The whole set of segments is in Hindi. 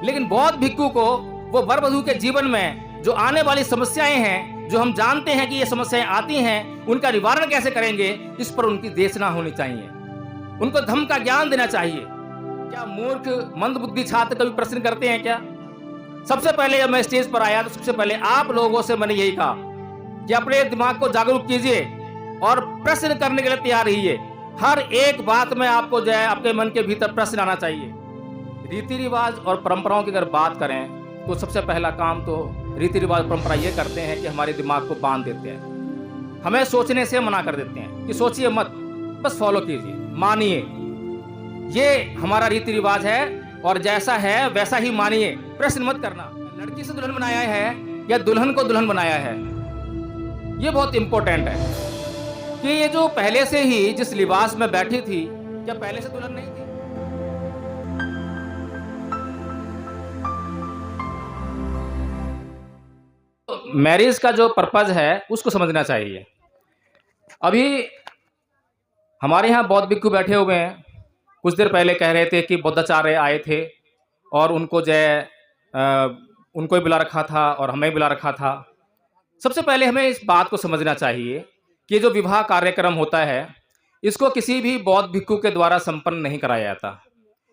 लेकिन बौद्ध भिक्षु को वो वर वधू के जीवन में जो आने वाली समस्याएं हैं, जो हम जानते हैं कि ये समस्याएं आती हैं, उनका निवारण कैसे करेंगे, इस पर उनकी देशना होनी चाहिए। उनको धम्म का ज्ञान देना चाहिए। क्या मूर्ख मंदबुद्धि छात्र कभी प्रश्न करते हैं क्या? सबसे पहले जब मैं स्टेज पर आया तो सबसे पहले आप लोगों से मैंने यही कहा कि अपने दिमाग को जागरूक कीजिए और प्रश्न करने के लिए तैयार रहिए। हर एक बात में आपको जो है आपके मन के भीतर प्रश्न आना चाहिए। रीति रिवाज और परंपराओं की अगर बात करें तो सबसे पहला काम तो रीति रिवाज परंपरा ये करते हैं कि हमारे दिमाग को बांध देते हैं, हमें सोचने से मना कर देते हैं कि सोचिए मत, बस फॉलो कीजिए, मानिए। ये हमारा रीति रिवाज है और जैसा है वैसा ही मानिए, प्रश्न मत करना। लड़की से दुल्हन बनाया है या दुल्हन को दुल्हन बनाया है, ये बहुत इंपॉर्टेंट है कि ये जो पहले से ही जिस लिबास में बैठी थी, क्या पहले से दुल्हन नहीं थी? मैरिज का जो पर्पज है उसको समझना चाहिए। अभी हमारे यहाँ बौद्ध भिक्षु बैठे हुए हैं, कुछ देर पहले कह रहे थे कि बुद्धाचार्य आए थे और उनको जो है उनको ही बुला रखा था और हमें बुला रखा था। सबसे पहले हमें इस बात को समझना चाहिए कि जो विवाह कार्यक्रम होता है इसको किसी भी बौद्ध भिक्षु के द्वारा संपन्न नहीं कराया जाता।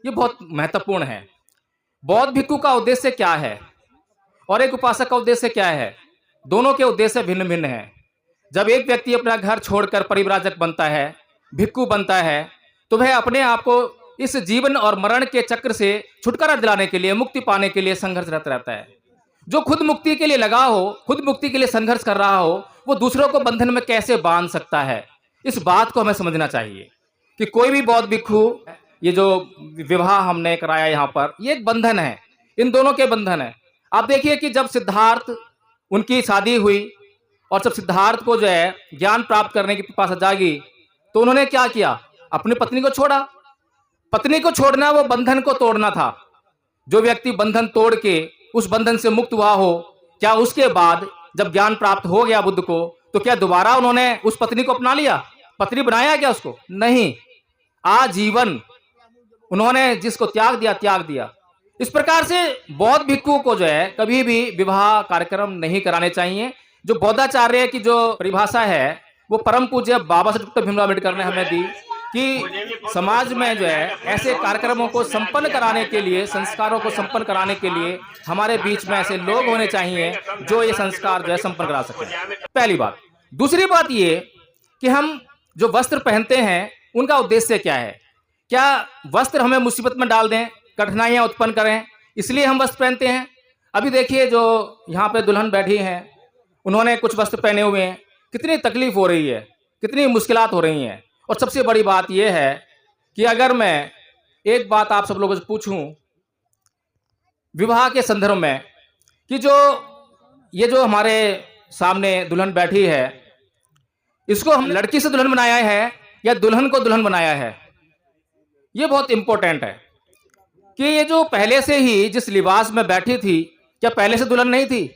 ये बहुत महत्वपूर्ण है। बौद्ध भिक्षु का उद्देश्य क्या है और एक उपासक का उद्देश्य क्या है, दोनों के उद्देश्य भिन्न भिन्न हैं। जब एक व्यक्ति अपना घर छोड़कर परिव्राजक बनता है, भिक्षु बनता है, तो वह अपने आप को इस जीवन और मरण के चक्र से छुटकारा दिलाने के लिए, मुक्ति पाने के लिए संघर्षरत रहता है। जो खुद मुक्ति के लिए लगा हो, खुद मुक्ति के लिए संघर्ष कर रहा हो, वो दूसरों को बंधन में कैसे बांध सकता है? इस बात को हमें समझना चाहिए कि कोई भी बौद्ध भिक्षु, ये जो विवाह हमने कराया यहाँ पर, ये एक बंधन है, इन दोनों के बंधन है। आप देखिए कि जब सिद्धार्थ उनकी शादी हुई और जब सिद्धार्थ को जो है ज्ञान प्राप्त करने की पिपासा जागी तो उन्होंने क्या किया? अपनी पत्नी को छोड़ा। पत्नी को छोड़ना वो बंधन को तोड़ना था। जो व्यक्ति बंधन तोड़ के उस बंधन से मुक्त हुआ हो, क्या उसके बाद जब ज्ञान प्राप्त हो गया बुद्ध को, तो क्या दोबारा उन्होंने उस पत्नी को अपना लिया? पत्नी बनाया क्या उसको? नहीं। आजीवन उन्होंने जिसको त्याग दिया, त्याग दिया। इस प्रकार से बौद्ध भिक्षुओं को जो है कभी भी विवाह कार्यक्रम नहीं कराने चाहिए। जो बौद्धाचार्य की जो परिभाषा है वो परम पूज्य बाबा साहब डॉक्टर भीमराव अम्बेडकर ने हमें दी कि समाज में जो है ऐसे कार्यक्रमों को संपन्न कराने के लिए, संस्कारों को संपन्न कराने के लिए हमारे बीच में ऐसे लोग होने चाहिए जो ये संस्कार जो है संपन्न करा सकें। पहली बात। दूसरी बात ये कि हम जो वस्त्र पहनते हैं उनका उद्देश्य क्या है? क्या वस्त्र हमें मुसीबत में डाल दें, कठिनाइयां उत्पन्न करें, इसलिए हम वस्त्र पहनते हैं? अभी देखिए जो यहाँ पे दुल्हन बैठी हैं, उन्होंने कुछ वस्त्र पहने हुए हैं, कितनी तकलीफ हो रही है, कितनी मुश्किलात हो रही हैं। और सबसे बड़ी बात यह है कि अगर मैं एक बात आप सब लोगों से पूछूं विवाह के संदर्भ में कि ये जो हमारे सामने दुल्हन बैठी है, इसको हम लड़की से दुल्हन बनाया है या दुल्हन को दुल्हन बनाया है? ये बहुत इंपॉर्टेंट है कि ये जो पहले से ही जिस लिबास में बैठी थी, क्या पहले से दुल्हन नहीं थी?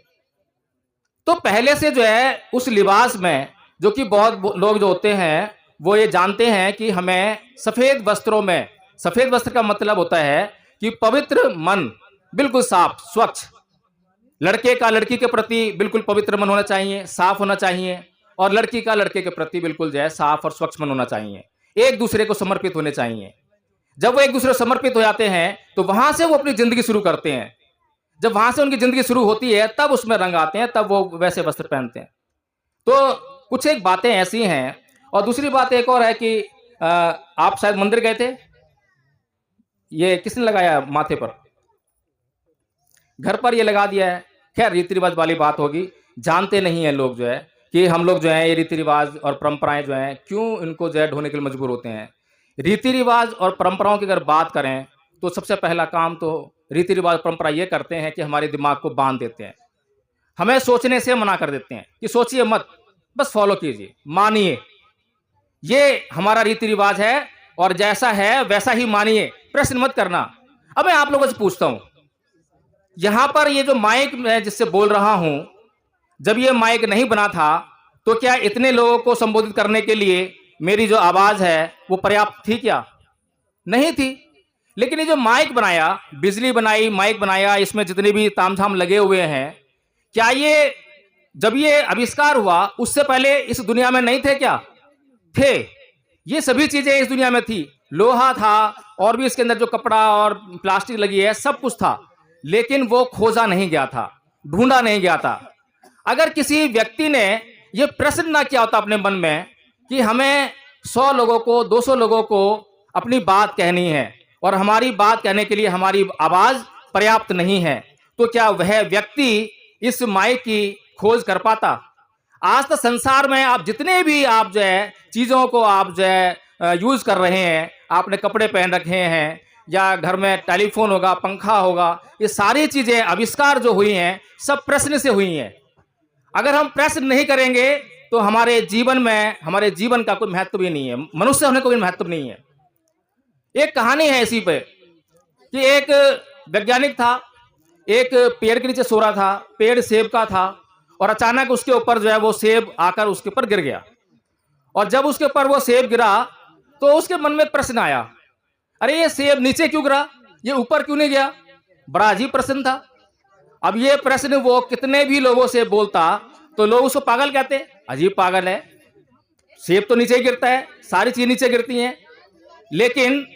तो पहले से जो है उस लिबास में, जो कि बहुत लोग जो होते हैं वो ये जानते हैं कि हमें सफेद वस्त्रों में, सफेद वस्त्र का मतलब होता है कि पवित्र मन, बिल्कुल साफ स्वच्छ। लड़के का लड़की के प्रति बिल्कुल पवित्र मन होना चाहिए, साफ होना चाहिए, और लड़की का लड़के के प्रति बिल्कुल जो है साफ और स्वच्छ मन होना चाहिए। एक दूसरे को समर्पित होने चाहिए। जब वो एक दूसरे को समर्पित हो जाते हैं तो वहां से वो अपनी जिंदगी शुरू करते हैं। जब वहां से उनकी जिंदगी शुरू होती है तब उसमें रंग आते हैं, तब वो वैसे वस्त्र पहनते हैं। तो कुछ एक बातें ऐसी हैं। और दूसरी बात एक और है कि आप शायद मंदिर गए थे, ये किसने लगाया माथे पर? घर पर ये लगा दिया है। खैर रीति रिवाज वाली बात होगी, जानते नहीं है लोग जो है कि हम लोग जो है ये रीति रिवाज और परंपराएं जो हैं क्यों इनको जो है ढोने के लिए मजबूर होते हैं। रीति रिवाज और परंपराओं की अगर बात करें तो सबसे पहला काम तो रीति रिवाज परंपरा ये करते हैं कि हमारे दिमाग को बांध देते हैं, हमें सोचने से मना कर देते हैं कि सोचिए मत, बस फॉलो कीजिए, मानिए। ये हमारा रीति रिवाज है और जैसा है वैसा ही मानिए, प्रश्न मत करना। अब मैं आप लोगों से पूछता हूं, यहां पर ये जो माइक मैं जिससे बोल रहा हूं, जब ये माइक नहीं बना था तो क्या इतने लोगों को संबोधित करने के लिए मेरी जो आवाज है वो पर्याप्त थी क्या? नहीं थी। लेकिन ये जो माइक बनाया, बिजली बनाई, माइक बनाया, इसमें जितने भी तामझाम लगे हुए हैं, क्या ये जब ये आविष्कार हुआ उससे पहले इस दुनिया में नहीं थे क्या? थे। ये सभी चीजें इस दुनिया में थी। लोहा था और भी इसके अंदर जो कपड़ा और प्लास्टिक लगी है सब कुछ था, लेकिन वो खोजा नहीं गया था, ढूंढा नहीं गया था। अगर किसी व्यक्ति ने ये प्रश्न ना किया होता अपने मन में कि हमें 100 लोगों को, 200 लोगों को अपनी बात कहनी है और हमारी बात कहने के लिए हमारी आवाज पर्याप्त नहीं है, तो क्या वह व्यक्ति इस माइक की खोज कर पाता? आज तो संसार में आप जितने भी आप जो है चीजों को आप जो है यूज कर रहे हैं, आपने कपड़े पहन रखे हैं या घर में टेलीफोन होगा, पंखा होगा, ये सारी चीजें आविष्कार जो हुई हैं सब प्रश्न से हुई हैं। अगर हम प्रश्न नहीं करेंगे तो हमारे जीवन में, हमारे जीवन का कोई महत्व भी नहीं है, मनुष्य होने का कोई महत्व नहीं है। एक कहानी है इसी पे कि एक वैज्ञानिक था, एक पेड़ के नीचे सो रहा था, पेड़ सेब का था और अचानक उसके ऊपर जो है वो सेब आकर उसके ऊपर गिर गया। और जब उसके ऊपर वो सेब गिरा तो उसके मन में प्रश्न आया, अरे ये सेब नीचे क्यों गिरा, ये ऊपर क्यों नहीं गया? बड़ा अजीब प्रश्न था। अब ये प्रश्न वो कितने भी लोगों से बोलता तो लोग उसको पागल कहते, अजीब पागल है, सेब तो नीचे ही गिरता है, सारी चीज नीचे गिरती हैं। लेकिन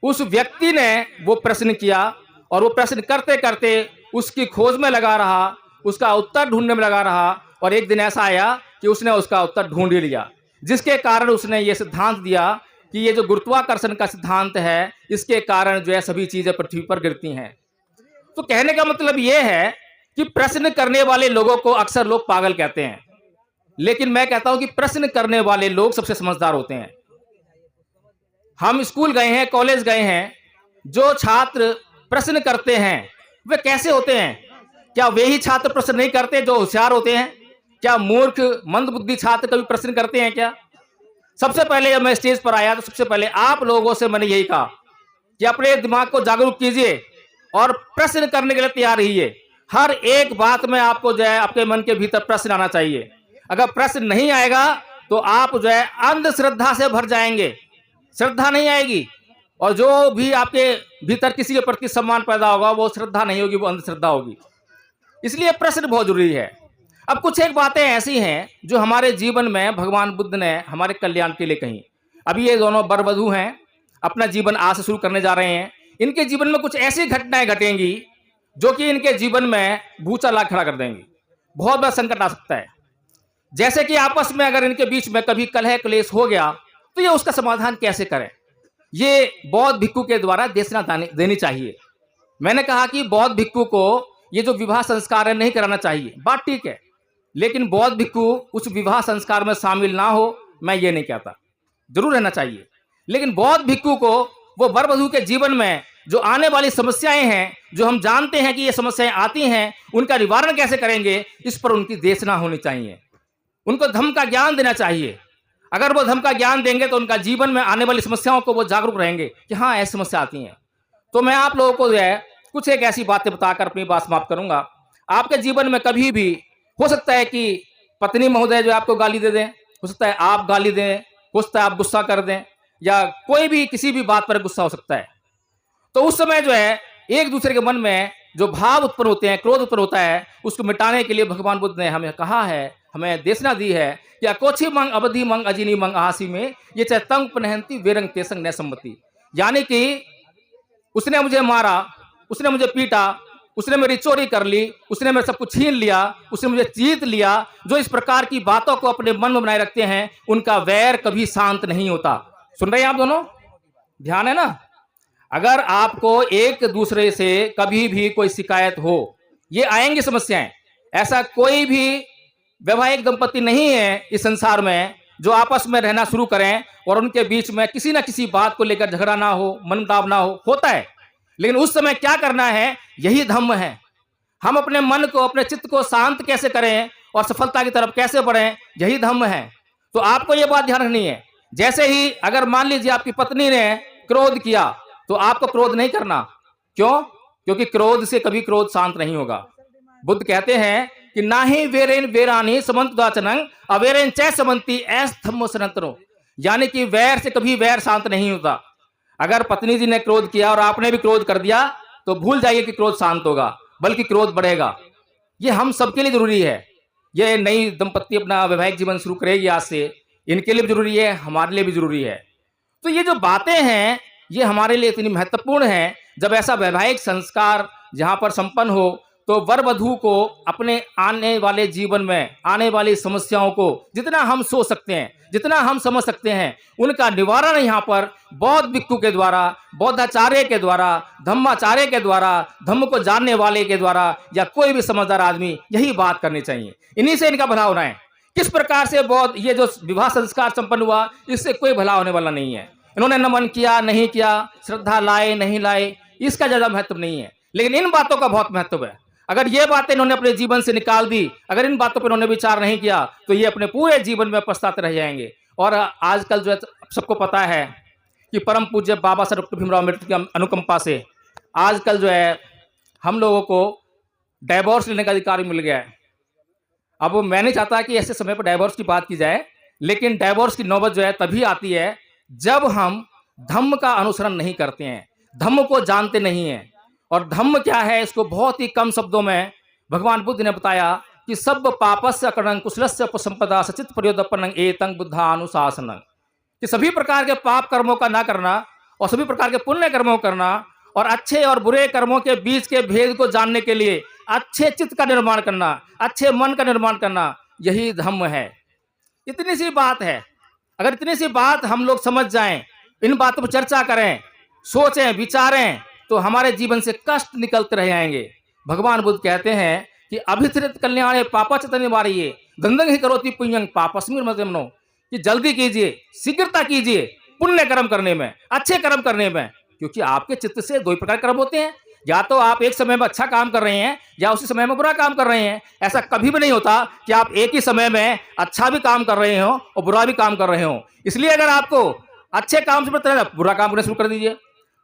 उस व्यक्ति ने वो प्रश्न किया और वो प्रश्न करते करते उसकी खोज में लगा रहा, उसका उत्तर ढूंढने में लगा रहा और एक दिन ऐसा आया कि उसने उसका उत्तर ढूंढ ही लिया, जिसके कारण उसने ये सिद्धांत दिया कि ये जो गुरुत्वाकर्षण का सिद्धांत है, इसके कारण जो है सभी चीजें पृथ्वी पर गिरती हैं। तो कहने का मतलब ये है कि प्रश्न करने वाले लोगों को अक्सर लोग पागल कहते हैं, लेकिन मैं कहता हूं कि प्रश्न करने वाले लोग सबसे समझदार होते हैं। हम स्कूल गए हैं, कॉलेज गए हैं, जो छात्र प्रश्न करते हैं वे कैसे होते हैं? क्या वे ही छात्र प्रश्न नहीं करते जो होशियार होते हैं? क्या मूर्ख मंदबुद्धि छात्र कभी प्रश्न करते हैं क्या? सबसे पहले जब मैं स्टेज पर आया तो सबसे पहले आप लोगों से मैंने यही कहा कि अपने दिमाग को जागरूक कीजिए और प्रश्न करने के लिए तैयार रहिए। हर एक बात में आपको जो है आपके मन के भीतर प्रश्न आना चाहिए। अगर प्रश्न नहीं आएगा तो आप जो है अंधश्रद्धा से भर जाएंगे, श्रद्धा नहीं आएगी, और जो भी आपके भीतर किसी के प्रति सम्मान पैदा होगा वो श्रद्धा नहीं होगी, वो अंधश्रद्धा होगी। इसलिए प्रश्न बहुत जरूरी है। अब कुछ एक बातें ऐसी हैं जो हमारे जीवन में भगवान बुद्ध ने हमारे कल्याण के लिए कही। अभी ये दोनों वर वधू हैं, अपना जीवन आज से शुरू करने जा रहे हैं। इनके जीवन में कुछ ऐसी घटनाएं घटेंगी जो कि इनके जीवन में भूचा ला खड़ा कर देंगी, बहुत बड़ा संकट आ सकता है। जैसे कि आपस में अगर इनके बीच में कभी कलह क्लेश हो गया तो ये उसका समाधान कैसे करें, ये बौद्ध भिक्षु के द्वारा देशना देनी चाहिए। मैंने कहा कि बौद्ध भिक्षु को ये जो विवाह संस्कार है नहीं कराना चाहिए, बात ठीक है, लेकिन बौद्ध भिक्षु उस विवाह संस्कार में शामिल ना हो, मैं ये नहीं कहता, जरूर रहना चाहिए। लेकिन बौद्ध भिक्षु को वो वर वधू के जीवन में जो आने वाली समस्याएं हैं, जो हम जानते हैं कि ये समस्याएं आती हैं, उनका निवारण कैसे करेंगे, इस पर उनकी देशना होनी चाहिए। उनको धम्म का ज्ञान देना चाहिए। अगर वो धम्म का ज्ञान देंगे तो उनका जीवन में आने वाली समस्याओं को वो जागरूक रहेंगे कि हाँ ऐसी समस्या आती हैं। तो मैं आप लोगों को जो है कुछ एक ऐसी बातें बताकर अपनी बात समाप्त करूंगा। आपके जीवन में कभी भी हो सकता है कि पत्नी महोदय जो आपको गाली दे दें, हो सकता है आप गाली दें, हो सकता है आप गुस्सा कर दें, या कोई भी किसी भी बात पर गुस्सा हो सकता है। तो उस समय जो है एक दूसरे के मन में जो भाव उत्पन्न होते हैं, क्रोध उत्पन्न होता है, उसको मिटाने के लिए भगवान बुद्ध ने हमें कहा है, हमें देशना दी है कि अकोछी मंग अवधि मंग अजिनी मंग आहासी में ये चैतंग पनहंती वेरंग तेसंग न सम्मति। यानी कि उसने मुझे मारा, उसने मुझे पीटा, उसने मेरी चोरी कर ली, उसने मेरे सब कुछ छीन लिया, उसने मुझे जीत लिया। जो इस प्रकार की बातों को अपने मन में बनाए रखते हैं उनका वैर कभी शांत नहीं होता। सुन रहे हैं आप दोनों? ध्यान है ना? अगर आपको एक दूसरे से कभी भी कोई शिकायत हो, ये आएंगी समस्याएं। ऐसा कोई भी वैवाहिक दंपति नहीं है इस संसार में जो आपस में रहना शुरू करें और उनके बीच में किसी ना किसी बात को लेकर झगड़ा ना हो, मनमुटाव ना हो। होता है, लेकिन उस समय क्या करना है, यही धम्म है। हम अपने मन को, अपने चित्त को शांत कैसे करें और सफलता की तरफ कैसे बढ़ें, यही धम्म है। तो आपको यह बात ध्यान रखनी है। जैसे ही अगर मान लीजिए आपकी पत्नी ने क्रोध किया तो आपको क्रोध नहीं करना। क्यों? क्योंकि क्रोध से कभी क्रोध शांत नहीं होगा। बुद्ध कहते हैं कि ना ही वेरेन वेरानी समंत दाचनंग अवेरेन चै समंती ऐस धम्मो सनातनो, यानी कि वैर से कभी वैर शांत नहीं होता। अगर पत्नी जी ने क्रोध किया और आपने भी क्रोध कर दिया तो भूल जाइए कि क्रोध शांत होगा, बल्कि क्रोध बढ़ेगा। ये हम सबके लिए जरूरी है। ये नई दंपत्ति अपना वैवाहिक जीवन शुरू करेगी आज से, इनके लिए भी जरूरी है, हमारे लिए भी जरूरी है। तो ये जो बातें हैं ये हमारे लिए इतनी महत्वपूर्ण है। जब ऐसा वैवाहिक संस्कार जहाँ पर संपन्न हो तो वर वधू को अपने आने वाले जीवन में आने वाली समस्याओं को जितना हम सोच सकते हैं, जितना हम समझ सकते हैं, उनका निवारण यहाँ पर बौद्ध भिक्षु के द्वारा, बौद्धाचार्य के द्वारा, धम्माचार्य के द्वारा, धम्म को जानने वाले के द्वारा या कोई भी समझदार आदमी यही बात करनी चाहिए। इन्हीं से इनका भला होना है। किस प्रकार से बौद्ध ये जो विवाह संस्कार संपन्न हुआ, इससे कोई भला होने वाला नहीं है। इन्होंने नमन किया नहीं किया, श्रद्धा लाए नहीं लाए, इसका ज्यादा महत्व नहीं है, लेकिन इन बातों का बहुत महत्व है। अगर ये बातें इन्होंने अपने जीवन से निकाल दी, अगर इन बातों पर इन्होंने विचार नहीं किया तो ये अपने पूरे जीवन में पछताते रह जाएंगे। और आजकल जो है सबको पता है कि परम पूज्य बाबा साहब डॉक्टर भीमराव अम्बेडकर की अनुकंपा से आजकल जो है हम लोगों को डाइवोर्स लेने का अधिकार मिल गया है। अब मैं नहीं चाहता कि ऐसे समय पर डाइवोर्स की बात की जाए, लेकिन डाइवोर्स की नौबत जो है तभी आती है जब हम धम्म का अनुसरण नहीं करते हैं, धम्म को जानते नहीं हैं। और धम्म क्या है, इसको बहुत ही कम शब्दों में भगवान बुद्ध ने बताया कि सब पापस्य करणं कुशलस्य उपसंपदा सचित प्रयोदपनं एतं बुद्धानुशासनं, कि सभी प्रकार के पाप कर्मों का ना करना और सभी प्रकार के पुण्य कर्मों करना और अच्छे और बुरे कर्मों के बीच के भेद को जानने के लिए अच्छे चित्त का निर्माण करना, अच्छे मन का निर्माण करना, यही धम्म है। इतनी सी बात है। अगर इतनी सी बात हम लोग समझ जाएं, इन बातों पर चर्चा करें, सोचें, विचारें, तो हमारे जीवन से कष्ट निकलते रह जाएंगे। भगवान बुद्ध कहते हैं कि अभिसरित कल्याणे पापच निवारिये दंदंग ही करोति पुण्यं पापस्मिर मजमनो, कि जल्दी कीजिए, शीघ्रता कीजिए पुण्य कर्म करने में, अच्छे कर्म करने में, क्योंकि आपके चित्त से दो ही प्रकार कर्म होते हैं। या तो आप एक समय में अच्छा काम कर रहे हैं या उसी समय में बुरा काम कर रहे हैं। ऐसा कभी भी नहीं होता कि आप एक ही समय में अच्छा भी काम कर रहे हो और बुरा भी काम कर रहे हो। इसलिए अगर आपको अच्छे काम से बचना है, बुरा काम करना शुरू कर दीजिए।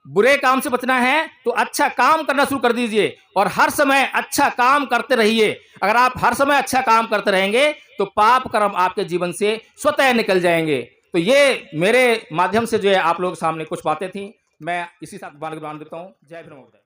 बुरे काम से बचना है तो अच्छा काम करना शुरू कर दीजिए और हर समय अच्छा काम करते रहिए। अगर आप हर समय अच्छा काम करते रहेंगे तो पाप कर्म आपके जीवन से स्वतः निकल जाएंगे। तो ये मेरे माध्यम से जो है आप लोगों के सामने कुछ बातें थी, मैं इसी साथ बात देता हूँ। जय भीम।